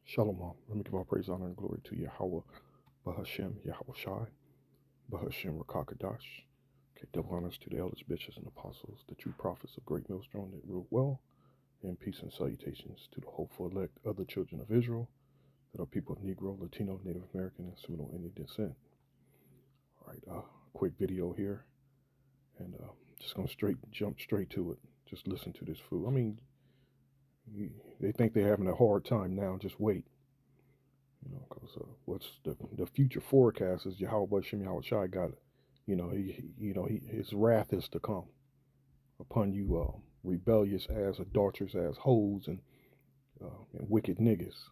Shalom. Let me give all praise, honor, and glory to Yahweh, Bahashem, Yahweh Shai, Bahashem, Rakakadash. Okay, double honors to the elders, bishops, and apostles, the true prophets of great millstone that rule well, and peace and salutations to the hopeful elect other children of Israel that are people of Negro, Latino, Native American, and Seminole Indian descent. All right, quick video here, and just gonna jump straight to it. Just listen to this fool. I mean, they think they're having a hard time now. Just wait. Because what's the future forecast is Yahweh Shem Yahweh Shai got, his wrath is to come upon you, rebellious ass, adulterous ass hoes, and wicked niggas.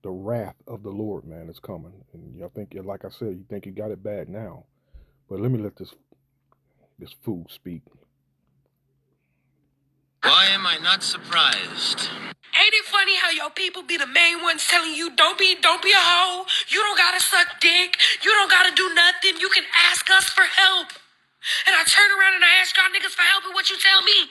The wrath of the Lord, man, is coming, and y'all think, like I said, you think you got it bad now, but let me let this fool speak. Why am I not surprised? Ain't it funny how your people be the main ones telling you don't be a hoe, you don't gotta suck dick, you don't gotta do nothing, you can ask us for help. And I turn around and I ask y'all niggas for help, and what you tell me?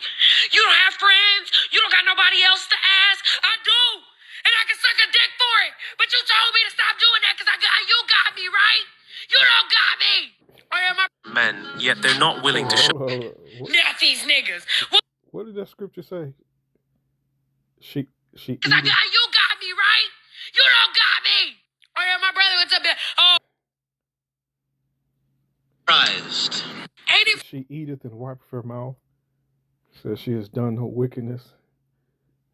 You don't have friends, you don't got nobody else to ask. I do, and I can suck a dick for it. But you told me to stop doing that because you got me, right? You don't got me. I am men, yet they're not willing to show. Not these niggas. What did that scripture say? She you got me, right? You don't got me. Oh yeah, my brother what's up there. Oh, surprised. She eateth and wipeth her mouth. Says she has done no wickedness.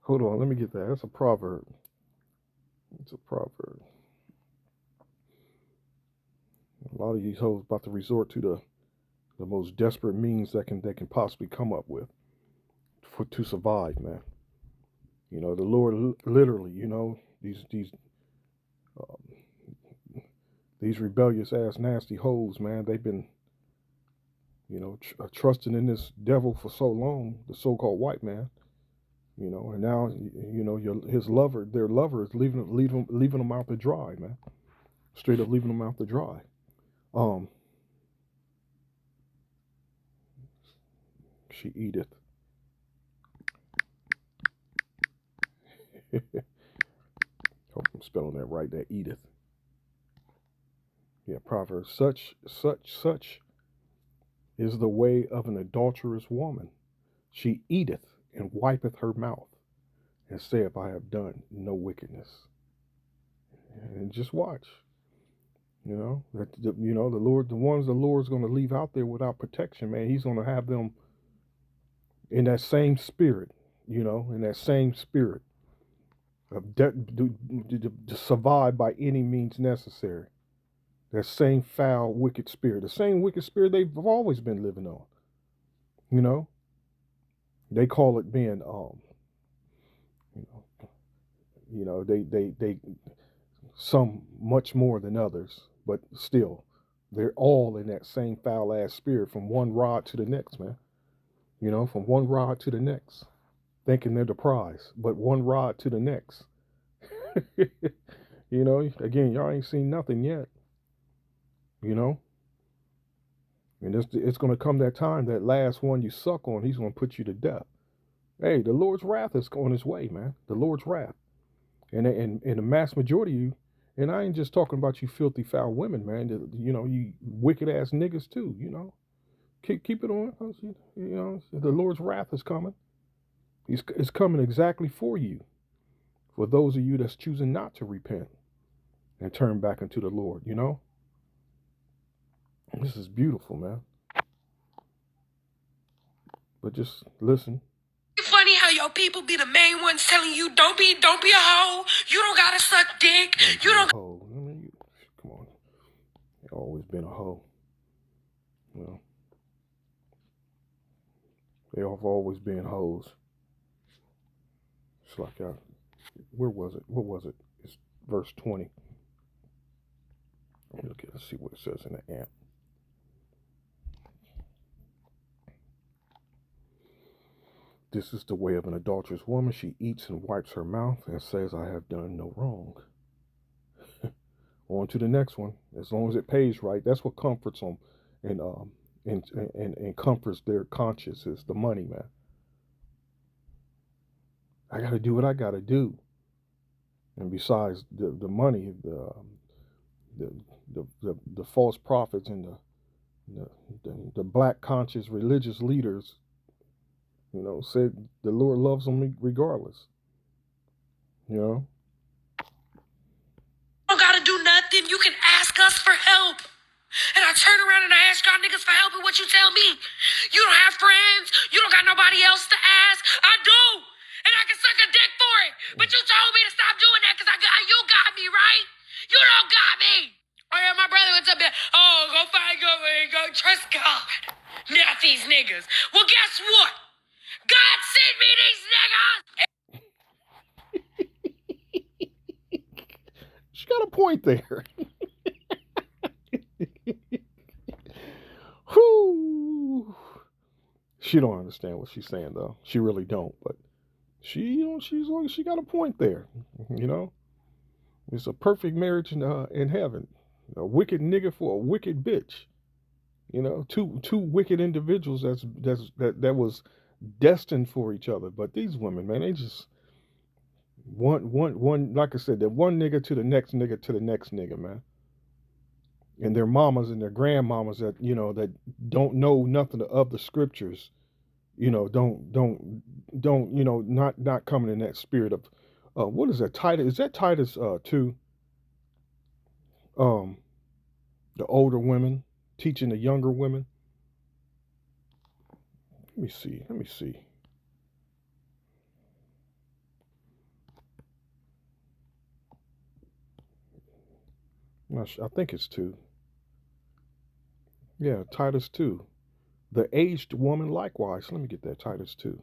Hold on, let me get that. That's a proverb. It's a proverb. A lot of these hoes about to resort to the most desperate means they can possibly come up with to survive, man. The Lord literally, these rebellious ass nasty hoes, man. They've been, trusting in this devil for so long, the so-called white man. And now, their lover is leaving them out to dry, man. Straight up leaving them out to dry. She eateth. Hope I'm spelling that right. That eateth. Yeah, Proverbs. Such is the way of an adulterous woman. She eateth and wipeth her mouth, and saith, I have done no wickedness. And just watch. The Lord, the ones the Lord's going to leave out there without protection, man. He's going to have them in that same spirit, of to survive by any means necessary. That same foul, wicked spirit, the same wicked spirit they've always been living on. They call it being, they some much more than others, but still, they're all in that same foul ass spirit from one rod to the next, man. From one rod to the next, thinking they're the prize, but one rod to the next. Again, y'all ain't seen nothing yet. And it's going to come that time, that last one you suck on, he's going to put you to death. Hey, the Lord's wrath is on his way, man. The Lord's wrath. And the mass majority of you, and I ain't just talking about you filthy, foul women, man. You wicked ass niggas too, Keep it on. The Lord's wrath is coming. It's coming exactly for you. For those of you that's choosing not to repent and turn back into the Lord, This is beautiful, man. But just listen. Funny how your people be the main ones telling you don't be a hoe, you don't gotta suck dick, you don't. Hoe. Come on. You've always been a hoe. They have always been hoes. It's like, where was it? What was it? It's verse 20. Let's see what it says in the amp. This is the way of an adulterous woman. She eats and wipes her mouth and says, I have done no wrong. On to the next one. As long as it pays right, that's what comforts them and comforts their conscience is the money, man. I got to do what I got to do. And besides the money, the, the false prophets and the black conscious religious leaders, said the Lord loves them regardless. You know, You don't gotta do nothing. You can ask us for help. And I turn around and I ask y'all niggas for help, and what you tell me? You don't have friends? You don't got nobody else to ask? I do. And I can suck a dick for it. But you told me to stop doing that because you got me, right? You don't got me. Oh yeah, my brother went up there. Oh, go find go trust God. Not these niggas. Well, guess what? God sent me these niggas. she got a point there. Whew. She don't understand what she's saying though. She really don't. But she got a point there. You know, it's a perfect marriage in heaven. A wicked nigga for a wicked bitch. Two wicked individuals that was destined for each other. But these women, man, they just one like I said, that one nigga to the next nigga to the next nigga, man. And their mamas and their grandmamas that don't know nothing of the scriptures, don't not coming in that spirit of what is that Titus? Is that Titus 2? Um, the older women teaching the younger women. Let me see. Let me see. I think it's 2. Yeah, Titus 2. The aged woman likewise. Let me get that Titus 2.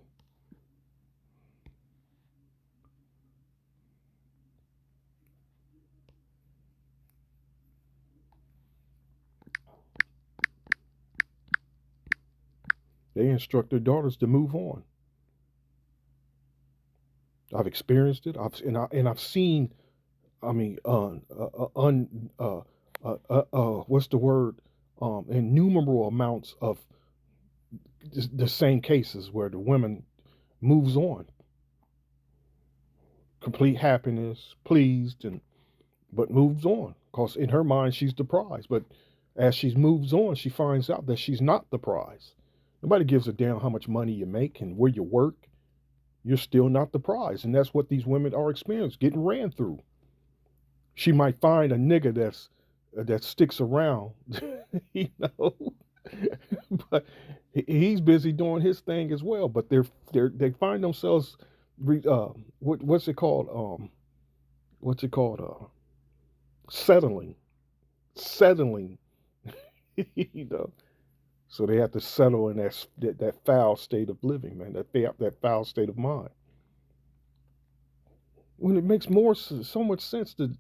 They instruct their daughters to move on. I've experienced it. I've seen. I mean, what's the word? Innumerable amounts of the same cases where the women moves on, complete happiness, pleased, and but moves on because in her mind she's the prize. But as she moves on, she finds out that she's not the prize. Nobody gives a damn how much money you make and where you work. You're still not the prize, and that's what these women are experiencing, getting ran through. She might find a nigga that sticks around, you know, but he's busy doing his thing as well. But they find themselves, what's it called? What's it called? Settling, settling. you know, so they have to settle in that foul state of living, man. That foul state of mind. When it makes so much sense to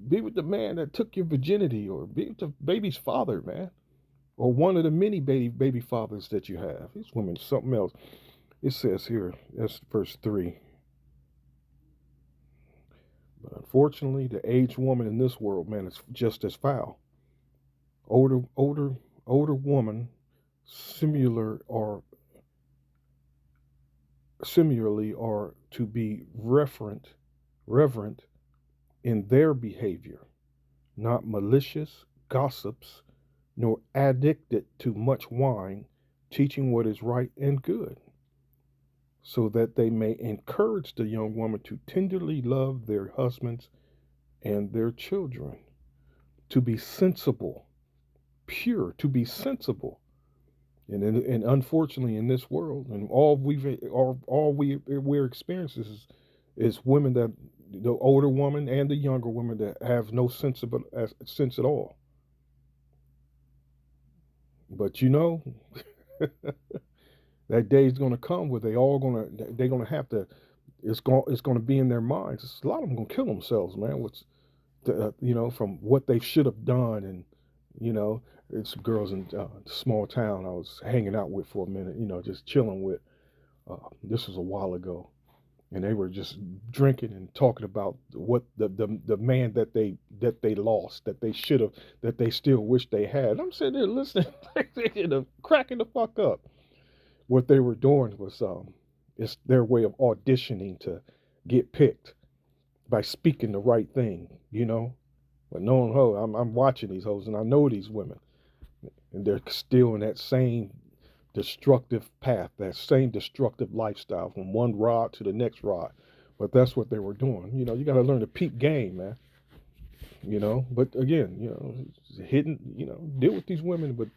be with the man that took your virginity, or be with the baby's father, man, or one of the many baby fathers that you have. These women, something else. It says here, that's verse 3. But unfortunately, the aged woman in this world, man, is just as foul. Older woman, similar or similarly, are to be reverent in their behavior, not malicious gossips, nor addicted to much wine, teaching what is right and good, so that they may encourage the young woman to tenderly love their husbands and their children, to be sensible, pure, to be sensible. And unfortunately, in this world, and we're experiencing is women that the older woman and the younger woman that have no sense at all. But that day is going to come where they're going to have to. It's going to be in their minds. A lot of them going to kill themselves, man. From what they should have done, and it's some girls in a small town I was hanging out with for a minute. Just chilling with. This was a while ago, and they were just drinking and talking about what the man that they lost, that they should have, that they still wish they had. I'm sitting there listening, cracking the fuck up. What they were doing was it's their way of auditioning to get picked. by speaking the right thing, you know. But knowing ho, I'm watching these hoes and I know these women, and they're still in that same destructive path, that same destructive lifestyle from one rod to the next rod. But that's what they were doing. You know, you got to learn to peep game, man. You know, but again, you know, hidden, you know, deal with these women, but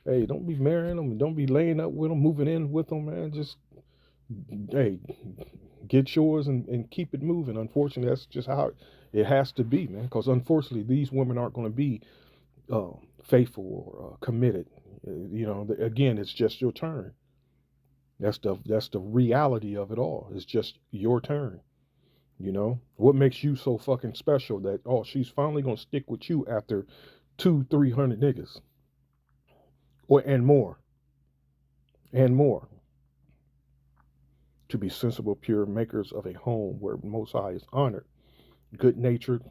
hey, don't be marrying them, don't be laying up with them, moving in with them, man. Just hey, get yours and keep it moving. Unfortunately, that's just how it has to be, man. Because unfortunately, these women aren't going to be uh, faithful or committed. You know, again, it's just your turn. That's the reality of it all. It's just your turn. You know, what makes you so fucking special that she's finally gonna stick with you after 200-300 niggas or and more to be sensible, pure makers of a home where Most High is honored, good natured,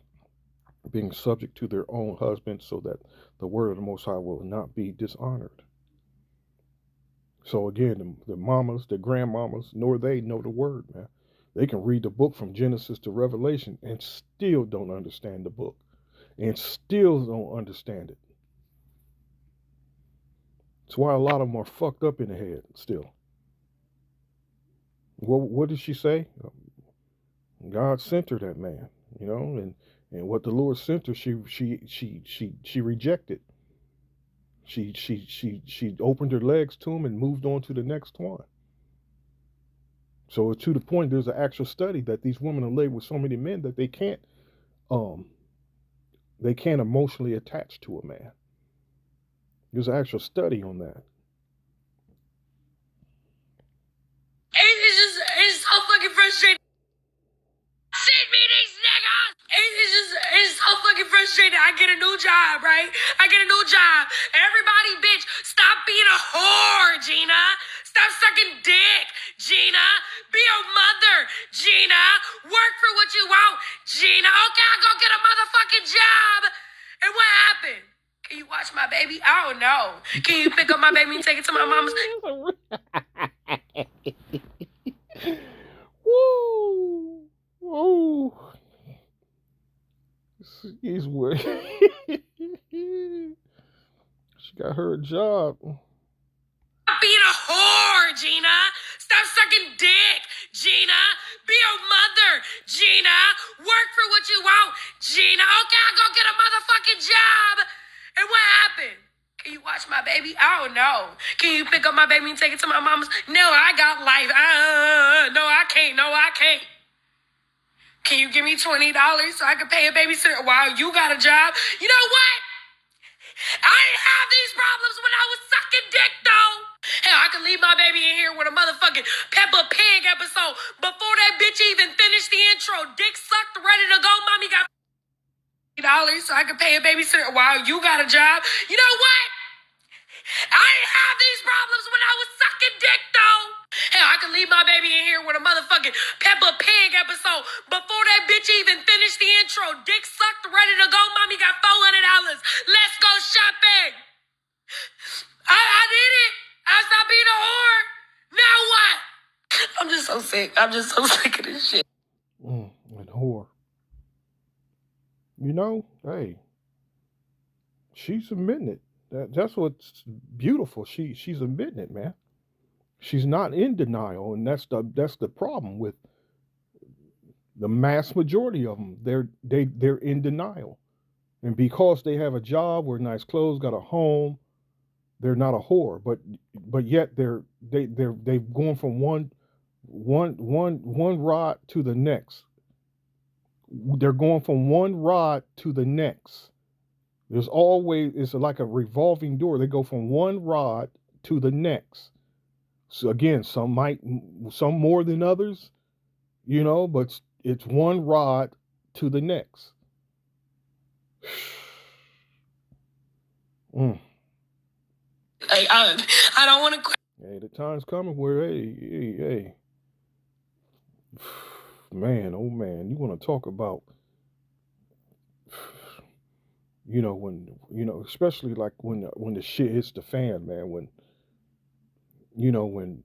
being subject to their own husbands, so that the word of the Most High will not be dishonored. So again, the mamas, the grandmamas, nor they know the word, man. They can read the book from Genesis to Revelation and still don't understand the book and still don't understand it. That's why a lot of them are fucked up in the head still. What did she say? God sent her that man, you know, and what the Lord sent her, she rejected. She opened her legs to him and moved on to the next one. So to the point, there's an actual study that these women are laid with so many men that um they can't emotionally attach to a man. There's an actual study on that. It's so fucking frustrating. Send me these niggas. It's so fucking frustrating. I get a new job, right? I get a new job. Everybody, bitch, stop being a whore, Gina. Stop sucking dick, Gina. Be a mother, Gina. Work for what you want, Gina. Okay, I'll go get a motherfucking job. And what happened? Can you watch my baby? I don't know. Can you pick up my baby and take it to my mama's? Woo! Woo! She's what? She got her a job. Stop being a whore, Gina. Stop sucking dick, Gina. Be a mother, Gina. Work for what you want, Gina. Okay, I'll go get a motherfucking job. And what happened? Can you watch my baby? I don't know. Can you pick up my baby and take it to my mama's? No, I got life. No, I can't. No, I can't. Can you give me $20 so I can pay a babysitter while you got a job? You know what? I didn't have these problems when I was sucking dick, though. Hell, I could leave my baby in here with a motherfucking Peppa Pig episode. Before that bitch even finished the intro, dick sucked, ready to go. Mommy got $20 so I could pay a babysitter while you got a job. You know what? I didn't have these problems when I was sucking dick, though. Hell, I could leave my baby in here with a motherfucking Peppa Pig episode. Before that bitch even finished the intro, dick sucked, ready to go. Mommy got $400. Let's go shopping. I did it. I stopped being a whore. Now what? I'm just so sick. I'm just so sick of this shit. And whore. You know, hey, she's admitting it. That's what's beautiful. She's admitting it, man. She's not in denial, and that's the problem with the mass majority of them. They're in denial, and because they have a job, wear nice clothes, got a home, they're not a whore. But yet they've gone from one rod to the next. They're going from one rod to the next. There's always, it's like a revolving door. They go from one rod to the next. So again, some more than others, you know, but it's one rod to the next. Mm. I don't want to quit. Hey, the time's coming where, hey, man, oh man, you want to talk about, you know, especially like when the shit hits the fan, man, when when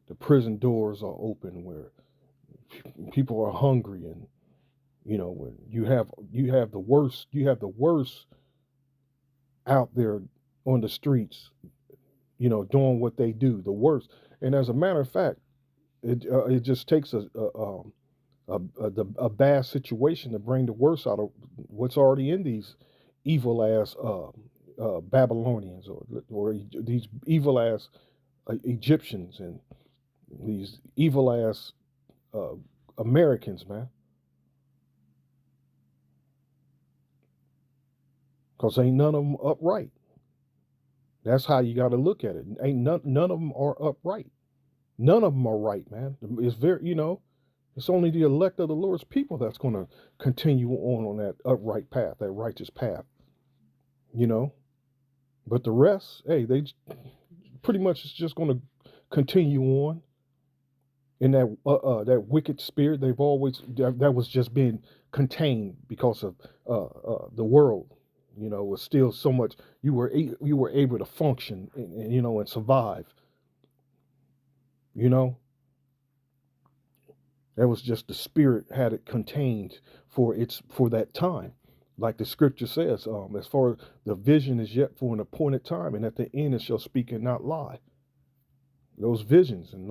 the prison doors are open, where people are hungry, and When you have the worst out there on the streets, doing what they do, the worst. And as a matter of fact, it just takes a bad situation to bring the worst out of what's already in these evil ass Babylonians, or these evil ass Egyptians, and these evil ass uh, Americans, man. Because ain't none of them upright. That's how you got to look at it. Ain't none of them are upright. None of them are right, man. It's it's only the elect of the Lord's people that's going to continue on that upright path, that righteous path. You know, but the rest, hey, they pretty much is just going to continue on in that wicked spirit they've always that was just being contained because of the world. Was still so much you were able to function and survive. You know, that was just the spirit had it contained for that time. Like the scripture says, as far as the vision is yet for an appointed time, and at the end it shall speak and not lie. Those visions, and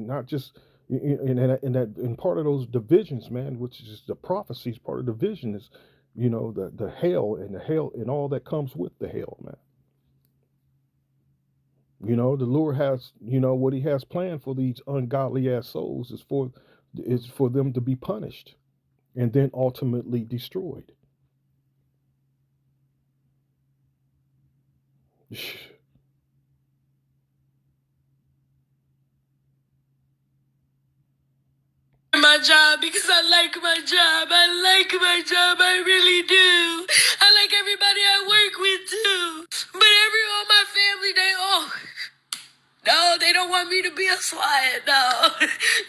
not just in part of those divisions, man, which is the prophecies. Part of the vision is, the hell and all that comes with the hell, man. The Lord has, what He has planned for these ungodly ass souls is for them to be punished and then ultimately destroyed. My job because I like my job. I like my job. I really do. I like everybody I work with too. But all my family, no, they don't want me to be a slut. No,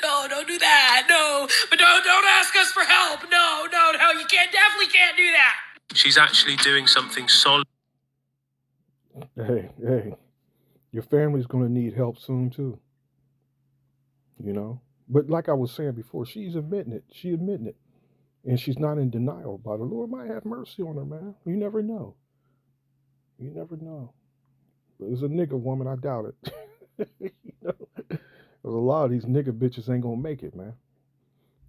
no, don't do that. No, but don't ask us for help. No, no, no. You definitely can't do that. She's actually doing something solid. Hey, your family's gonna need help soon too. But like I was saying before, she's admitting it. She admitting it, and she's not in denial. But the Lord might have mercy on her, man. You never know. You never know. But as a nigga woman, I doubt it. There's a lot of these nigga bitches ain't gonna make it, man.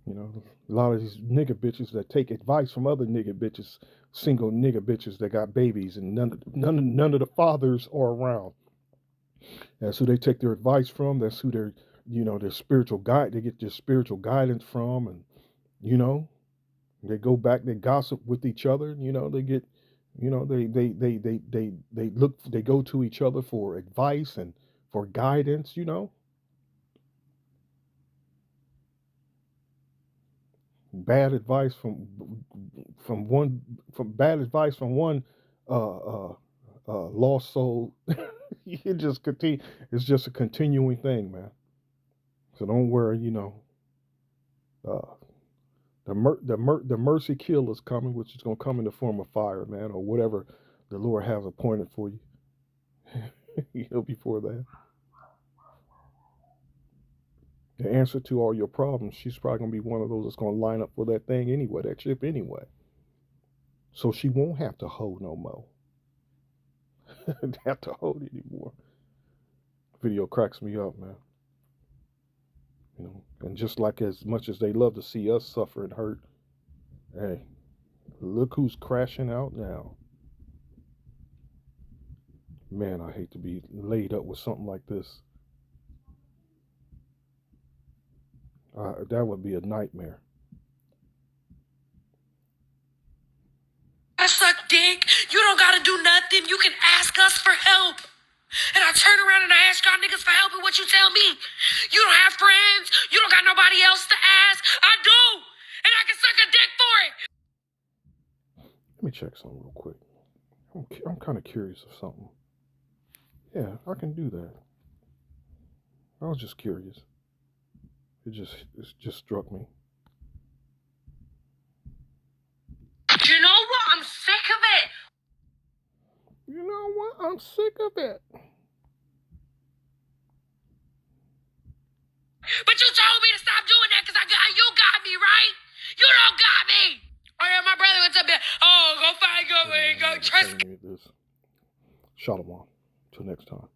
A lot of these nigga bitches that take advice from other nigga bitches, single nigga bitches that got babies, and none of the fathers are around. That's who they take their advice from. That's who their spiritual guide. They get their spiritual guidance from, and you know, they go back. They gossip with each other. They get, they go to each other for advice and for guidance. Bad advice from bad advice from one uh, uh, lost soul. it just continue. It's just a continuing thing, man. So don't worry. Uh, the mercy kill is coming, which is going to come in the form of fire, man, or whatever the Lord has appointed for you. Before that, the answer to all your problems, she's probably going to be one of those that's going to line up for that thing anyway, that chip anyway. So she won't have to hold no more. Have to hold anymore. Video cracks me up, man. And just like as much as they love to see us suffer and hurt, hey, look who's crashing out now. Man, I hate to be laid up with something like this. That would be a nightmare. I suck dick. You don't gotta do nothing. You can ask us for help. And I turn around and I ask y'all niggas for help, and what you tell me? You don't have friends? You don't got nobody else to ask? I do! And I can suck a dick for it! Let me check something real quick. I'm kind of curious of something. Yeah, I can do that. I was just curious. It just struck me. You know what? I'm sick of it. You know what? I'm sick of it. But you told me to stop doing that because you got me, right? You dog got me. Oh yeah, my brother was up there. Oh, go find your way. Go trust. Shalom. Till next time.